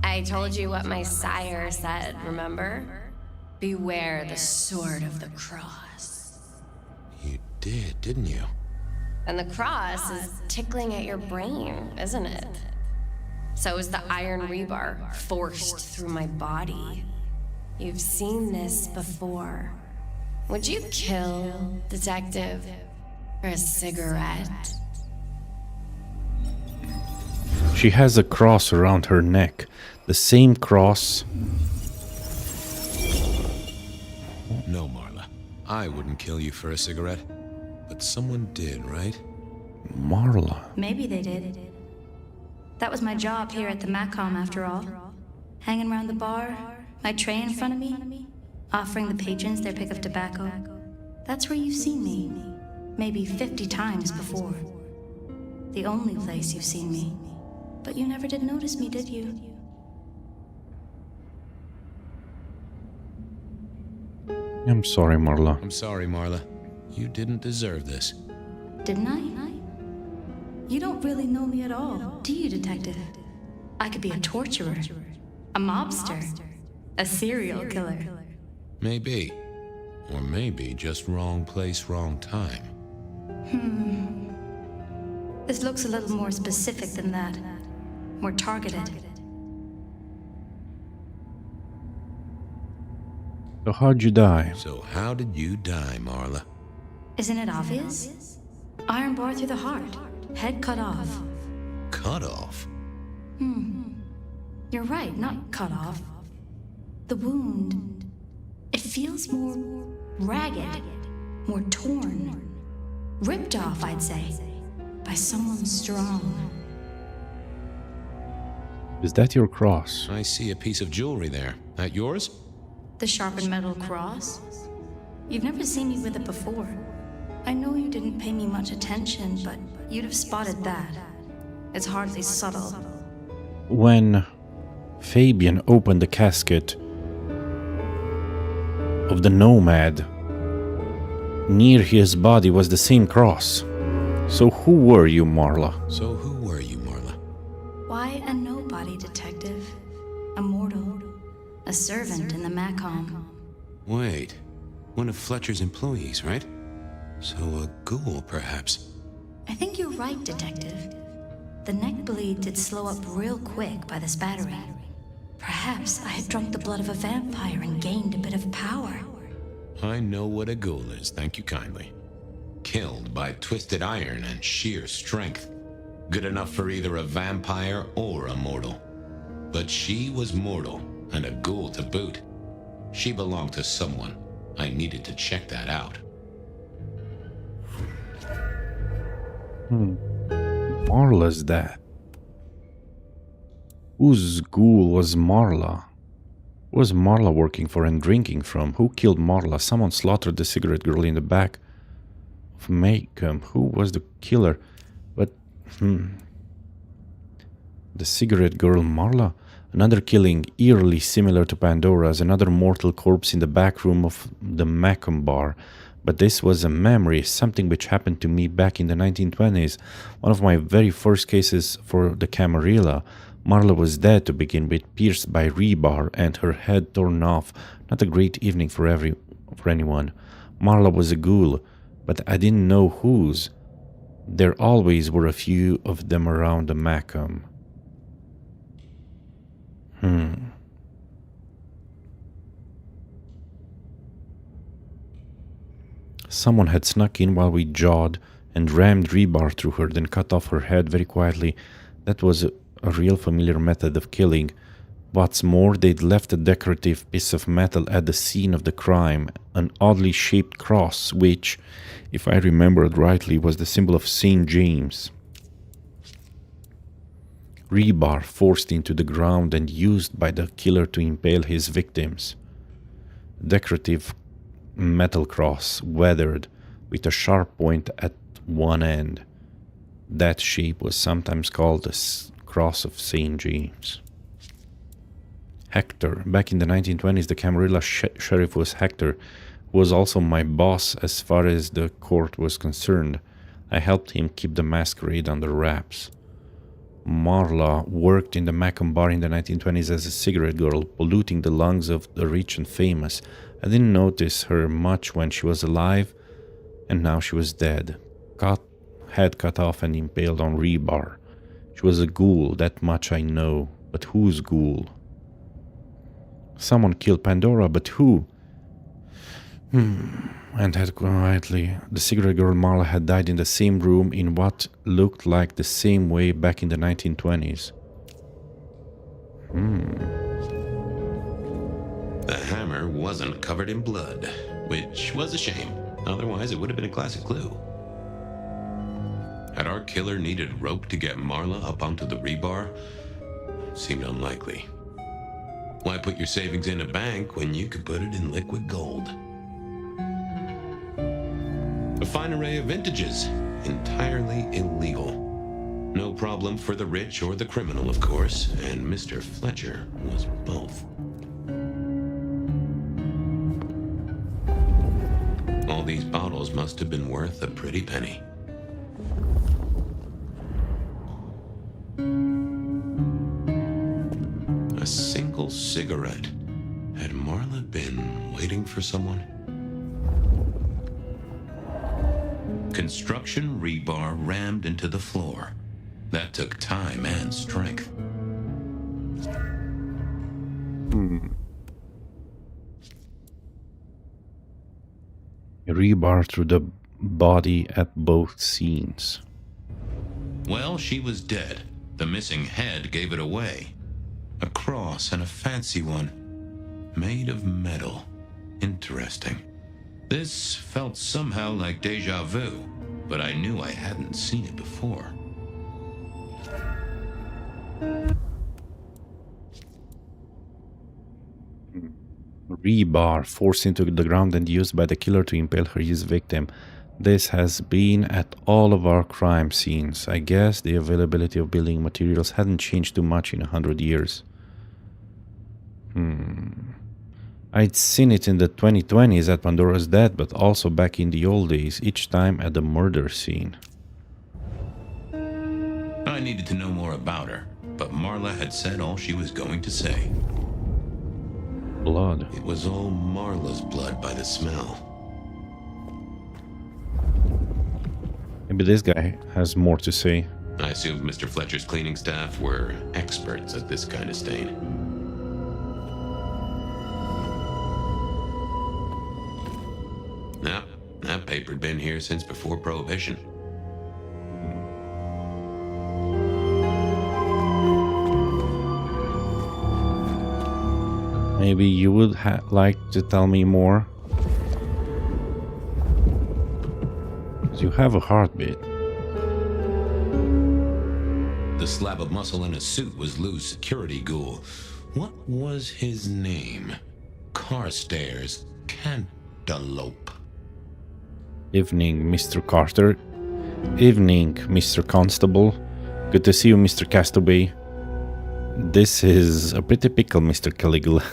I told you what my sire said, remember? Beware the sword of the cross. You did, didn't you? And the cross is tickling at your brain, isn't it? So is the iron rebar forced through my body. You've seen this before. Would you kill, detective, for a cigarette? She has a cross around her neck. The same cross. No, Marla. I wouldn't kill you for a cigarette. But someone did, right? Marla. Maybe they did. That was my job here at the Macom, after all. Hanging around the bar, my tray in front of me, offering the patrons their pick of tobacco. That's where you've seen me. Maybe 50 times before. The only place you've seen me. But you never did notice me, did you? I'm sorry, Marla. I'm sorry, Marla. You didn't deserve this. Didn't I? You don't really know me at all, do you, detective? I could be a torturer, a mobster, a serial killer. Maybe. Or maybe just wrong place, wrong time. This looks a little more specific than that. More targeted. So how'd you die? So how did you die, Marla? Isn't it obvious? Iron bar through the heart. Head cut off. Cut off? You're right, not cut off. The wound, it feels more ragged, more torn. Ripped off, I'd say, by someone strong. Is that your cross? I see a piece of jewelry there. That yours? The sharpened metal cross? You've never seen me with it before. I know you didn't pay me much attention, but you'd have spotted that. It's hardly subtle. When Fabian opened the casket of the Nomad, near his body was the same cross. So who were you, Marla? So who were you, Marla? Why a nobody, detective? A mortal. A servant in the Macom. Wait, one of Fletcher's employees, right? So a ghoul, perhaps? I think you're right, detective. The neck bleed did slow up real quick by the spattering. Perhaps I had drunk the blood of a vampire and gained a bit of power. I know what a ghoul is, thank you kindly. Killed by twisted iron and sheer strength. Good enough for either a vampire or a mortal. But she was mortal, and a ghoul to boot. She belonged to someone. I needed to check that out. Marla's that. Whose ghoul was Marla? Who was Marla working for and drinking from? Who killed Marla? Someone slaughtered the cigarette girl in the back of Macomb. Who was the killer? But, the cigarette girl Marla? Another killing eerily similar to Pandora's, another mortal corpse in the back room of the Macomb bar. But this was a memory, something which happened to me back in the 1920s. One of my very first cases for the Camarilla. Marla was dead to begin with, pierced by rebar and her head torn off. Not a great evening for anyone. Marla was a ghoul, but I didn't know whose. There always were a few of them around the Macomb. Someone had snuck in while we jawed and rammed rebar through her, then cut off her head very quietly. That was a real familiar method of killing. What's more, they'd left a decorative piece of metal at the scene of the crime, an oddly shaped cross, which, if I remembered rightly, was the symbol of St. James. Rebar forced into the ground and used by the killer to impale his victims. Decorative metal cross, weathered, with a sharp point at one end. That shape was sometimes called the Cross of St. James. Hector. Back in the 1920s, the Camarilla sheriff was Hector, who was also my boss as far as the court was concerned. I helped him keep the Masquerade under wraps. Marla worked in the Macomb bar in the 1920s as a cigarette girl, polluting the lungs of the rich and famous. I didn't notice her much when she was alive, and now she was dead. Head cut off and impaled on rebar. She was a ghoul, that much I know. But whose ghoul? Someone killed Pandora, but who? And had quietly. The cigarette girl Marla had died in the same room in what looked like the same way back in the 1920s. The hammer wasn't covered in blood, which was a shame. Otherwise, it would have been a classic clue. Had our killer needed rope to get Marla up onto the rebar? Seemed unlikely. Why put your savings in a bank when you could put it in liquid gold? A fine array of vintages, entirely illegal. No problem for the rich or the criminal, of course, and Mr. Fletcher was both. All these bottles must have been worth a pretty penny. A single cigarette. Had Marla been waiting for someone? Construction rebar rammed into the floor. That took time and strength. Rebar through the body at both scenes. Well, she was dead. The missing head gave it away. A cross, and a fancy one. Made of metal. Interesting. This felt somehow like deja vu, but I knew I hadn't seen it before. Rebar forced into the ground and used by the killer to impale his victim. This has been at all of our crime scenes. I guess the availability of building materials hadn't changed too much in 100 years. I'd seen it in the 2020s at Pandora's Dead, but also back in the old days, each time at the murder scene. I needed to know more about her, but Marla had said all she was going to say. Blood. It was all Marla's blood by the smell. Maybe this guy has more to say. I assumed Mr. Fletcher's cleaning staff were experts at this kind of stain. Now, that paper had been here since before Prohibition. Maybe you would like to tell me more? You have a heartbeat. The slab of muscle in his suit was Lou's security ghoul. What was his name? Carstairs Cantaloupe. Evening, Mr. Carter. Evening, Mr. Constable. Good to see you, Mr. Castaway. This is a pretty pickle, Mr. Caligula.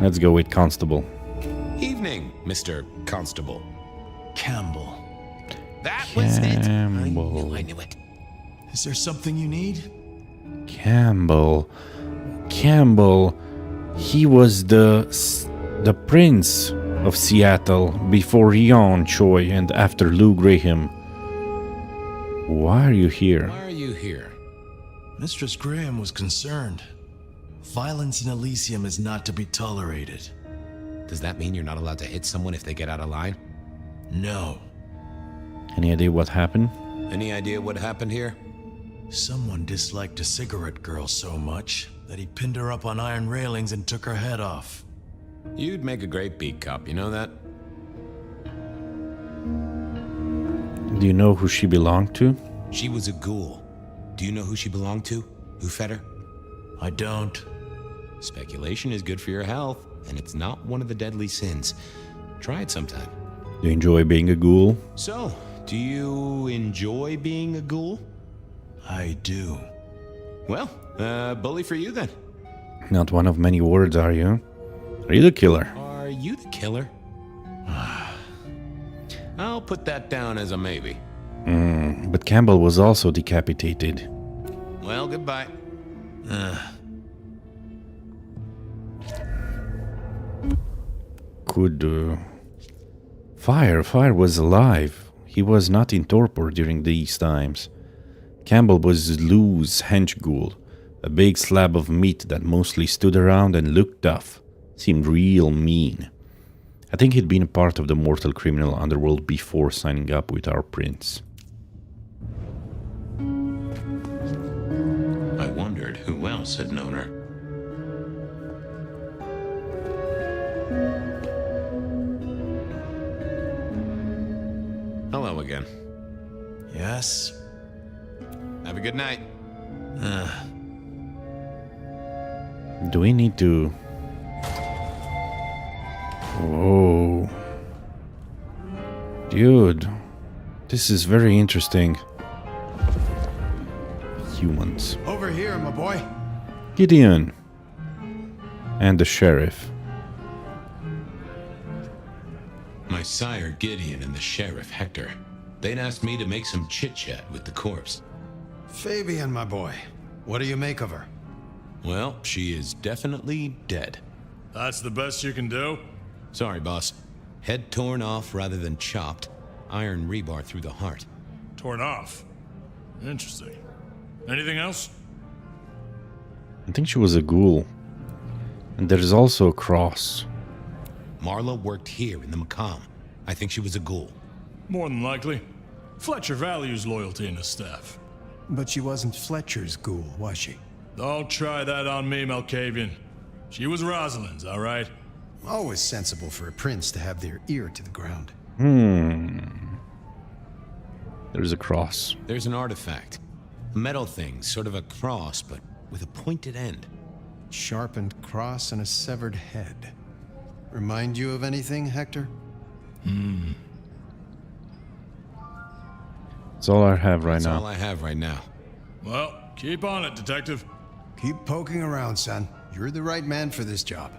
Let's go with Constable. Evening, Mr. Constable. Campbell. That was it. I Campbell. knew it. Is there something you need? Campbell. Campbell. He was the Prince of Seattle before Ian Choi and after Lou Graham. Why are you here? Why are you here? Mistress Graham was concerned. Violence in Elysium is not to be tolerated. Does that mean you're not allowed to hit someone if they get out of line? No. Any idea what happened? Any idea what happened here? Someone disliked a cigarette girl so much that he pinned her up on iron railings and took her head off. You'd make a great beat cop, you know that? Do you know who she belonged to? She was a ghoul. Do you know who she belonged to? Who fed her? I don't. Speculation is good for your health, and it's not one of the deadly sins. Try it sometime. Do you enjoy being a ghoul? So, do you enjoy being a ghoul? I do. Well, bully for you then. Not one of many words, are you? Are you the killer? Are you the killer? I'll put that down as a maybe. But Campbell was also decapitated. Well, goodbye. Fire was alive. He was not in torpor during these times. Campbell was Lou's hench ghoul, a big slab of meat that mostly stood around and looked tough, seemed real mean. I think he'd been a part of the mortal criminal underworld before signing up with our prince. I wondered who else had known her. Hello again. Yes? Have a good night. Do we need to... Whoa. Dude. This is very interesting. Humans. Over here, my boy. Gideon. And the sheriff. My sire Gideon and the sheriff Hector. They'd asked me to make some chit-chat with the corpse. Fabian, my boy. What do you make of her? Well, she is definitely dead. That's the best you can do? Sorry, boss. Head torn off rather than chopped. Iron rebar through the heart. Torn off? Interesting. Anything else? I think she was a ghoul. And there's also a cross. Marla worked here in the Macomb. I think she was a ghoul. More than likely. Fletcher values loyalty in his staff. But she wasn't Fletcher's ghoul, was she? Don't try that on me, Malkavian. She was Rosalind's, all right? Always sensible for a prince to have their ear to the ground. There's a cross. There's an artifact. A metal thing, sort of a cross, but with a pointed end. Sharpened cross and a severed head. remind you of anything, Hector? That's all I have right That's now. all I have right now. Well, keep on it, Detective. Keep poking around, son. You're the right man for this job.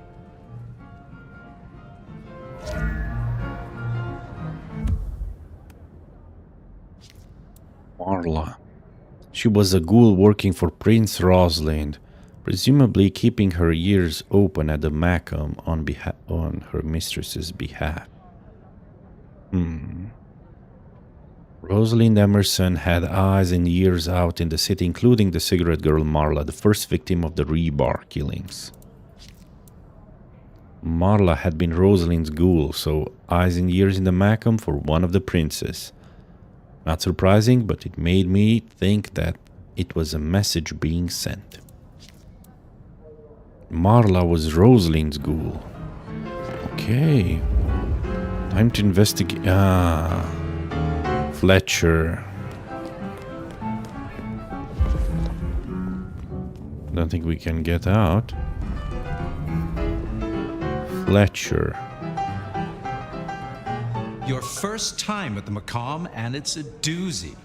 Marla. She was a ghoul working for Prince Rosalind, presumably keeping her ears open at the Macom on her mistress's behalf. Rosalind Emerson had eyes and ears out in the city, including the cigarette girl Marla, the first victim of the Rebar killings. Marla had been Rosalind's ghoul, so eyes and ears in the Macom for one of the princes. Not surprising, but it made me think that it was a message being sent. Marla was Rosalind's ghoul. Okay. Time to investigate. Fletcher. Don't think we can get out. Fletcher. Your first time at the Macomb, and it's a doozy.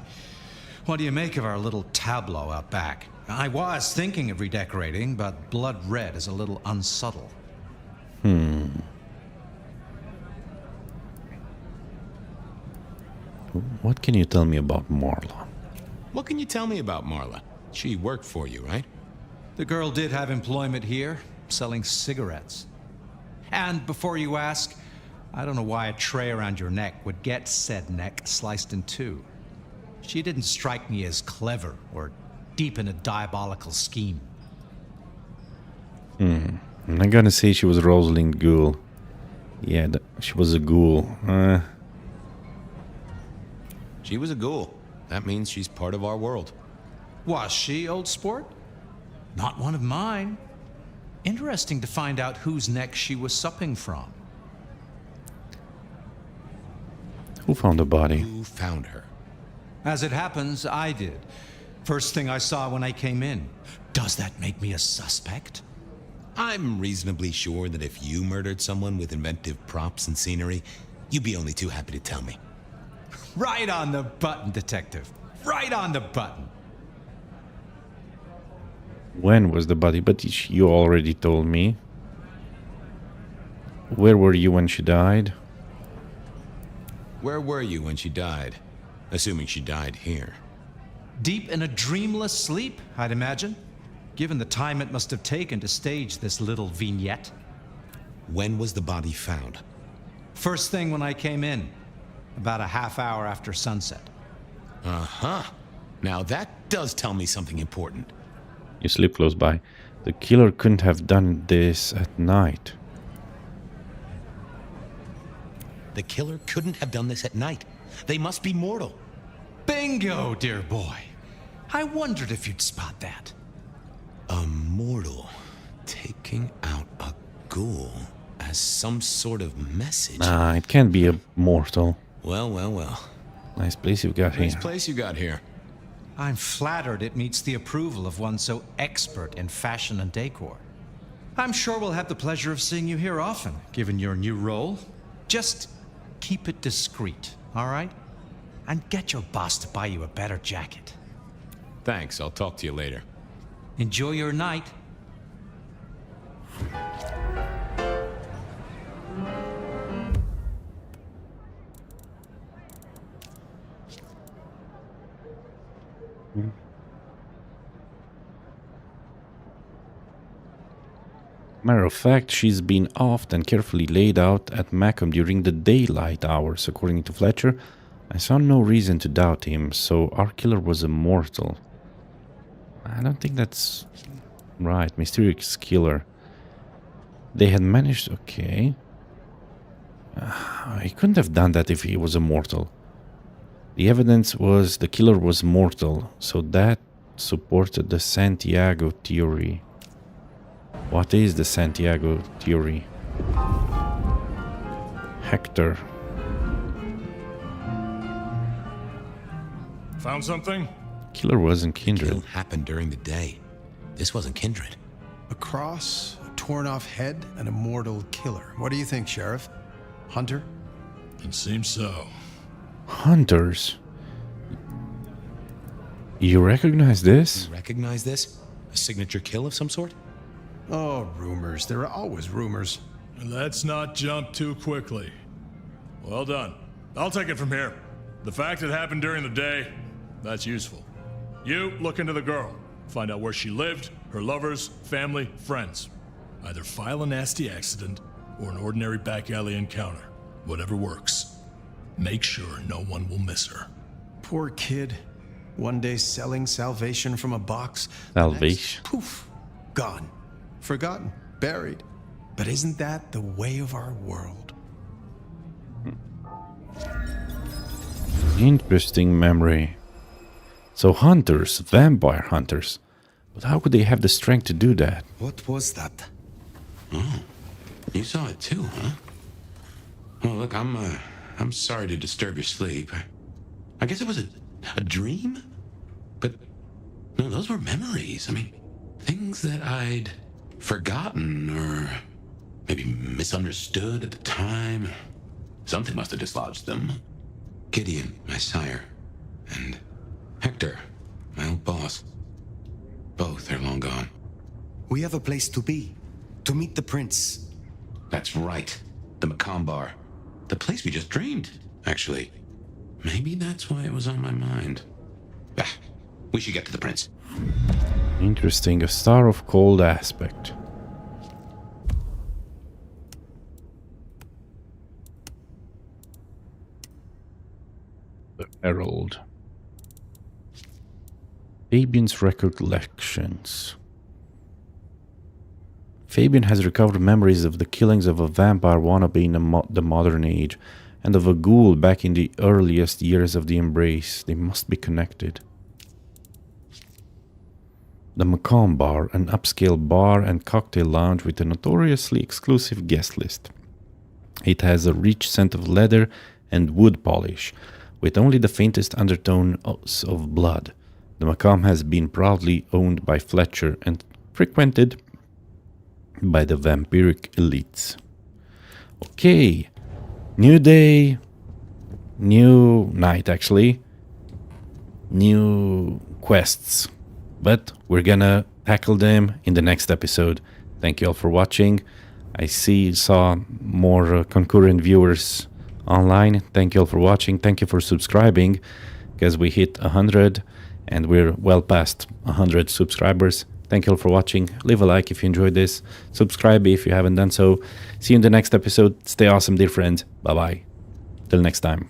What do you make of our little tableau out back? I was thinking of redecorating, but blood red is a little unsubtle. What can you tell me about Marla? What can you tell me about Marla? She worked for you, right? The girl did have employment here, selling cigarettes. And before you ask, I don't know why a tray around your neck would get said neck sliced in two. She didn't strike me as clever or deep in a diabolical scheme. I'm not gonna say she was Rosalind Ghoul. Yeah, she was a ghoul. She was a ghoul. That means she's part of our world. Was she, old sport? Not one of mine. Interesting to find out whose neck she was supping from. Who found the body? Who found her? As it happens, I did. First thing I saw when I came in. Does that make me a suspect? I'm reasonably sure that if you murdered someone with inventive props and scenery, you'd be only too happy to tell me. Right on the button, Detective. Right on the button. When was the body? But you already told me. Where were you when she died? Where were you when she died? Assuming she died here. Deep in a dreamless sleep, I'd imagine. Given the time it must have taken to stage this little vignette. When was the body found? First thing when I came in. About a half hour after sunset. Uh-huh. Now that does tell me something important. You sleep close by. The killer couldn't have done this at night. The killer couldn't have done this at night. They must be mortal. Bingo, dear boy. I wondered if you'd spot that. A mortal taking out a ghoul as some sort of message. Nah, it can't be a mortal. Well, well, well. Nice place you've got here. Nice place you got here. I'm flattered it meets the approval of one so expert in fashion and decor. I'm sure we'll have the pleasure of seeing you here often, given your new role. Just keep it discreet, all right? And get your boss to buy you a better jacket. Thanks, I'll talk to you later. Enjoy your night. Matter of fact, she's been offed and carefully laid out at Macomb during the daylight hours. According to Fletcher, I saw no reason to doubt him, so our killer was a mortal. I don't think that's right. Mysterious killer. They had managed... Okay. He couldn't have done that if he was a mortal. The evidence was the killer was mortal, so that supported the Santiago theory. What is the Santiago theory? Hector. Found something? Killer wasn't kindred. Kill happened during the day. This wasn't kindred. A cross, a torn-off head, an immortal killer. What do you think, Sheriff? Hunter? It seems so. Hunters. You recognize this? You recognize this? A signature kill of some sort? Oh, rumors. There are always rumors. Let's not jump too quickly. Well done. I'll take it from here. The fact it happened during the day, that's useful. You look into the girl. Find out where she lived, her lovers, family, friends. Either file a nasty accident or an ordinary back alley encounter. Whatever works. Make sure no one will miss her. Poor kid. One day selling salvation from a box. Salvation. Poof. Gone. Forgotten. Buried. But isn't that the way of our world? Interesting memory. So hunters, vampire hunters. But how could they have the strength to do that? What was that? Oh, you saw it too, huh? Well, look, I'm sorry to disturb your sleep. I guess it was a dream? But, no, those were memories. I mean, things that I'd forgotten or maybe misunderstood at the time. Something must have dislodged them. Gideon, my sire, and Hector, my old boss. Both are long gone. We have a place to be. To meet the prince. That's right. The Macomb Bar. The place we just dreamed, actually. Maybe that's why it was on my mind. Ah, we should get to the prince. Interesting, a Star of Cold aspect. The Herald. Fabian's recollections. Fabian has recovered memories of the killings of a vampire wannabe in the modern age and of a ghoul back in the earliest years of the Embrace. They must be connected. The Macomb Bar, an upscale bar and cocktail lounge with a notoriously exclusive guest list. It has a rich scent of leather and wood polish, with only the faintest undertones of blood. The Macomb has been proudly owned by Fletcher and frequented by the vampiric elites. Okay, new day, new night actually, new quests, but we're gonna tackle them in the next episode. Thank you all for watching. I saw more concurrent viewers online. Thank you all for watching. Thank you for subscribing, because we hit 100 and we're well past 100 subscribers. Thank you all for watching. Leave a like if you enjoyed this. Subscribe if you haven't done so. See you in the next episode. Stay awesome, dear friends. Bye-bye. Till next time.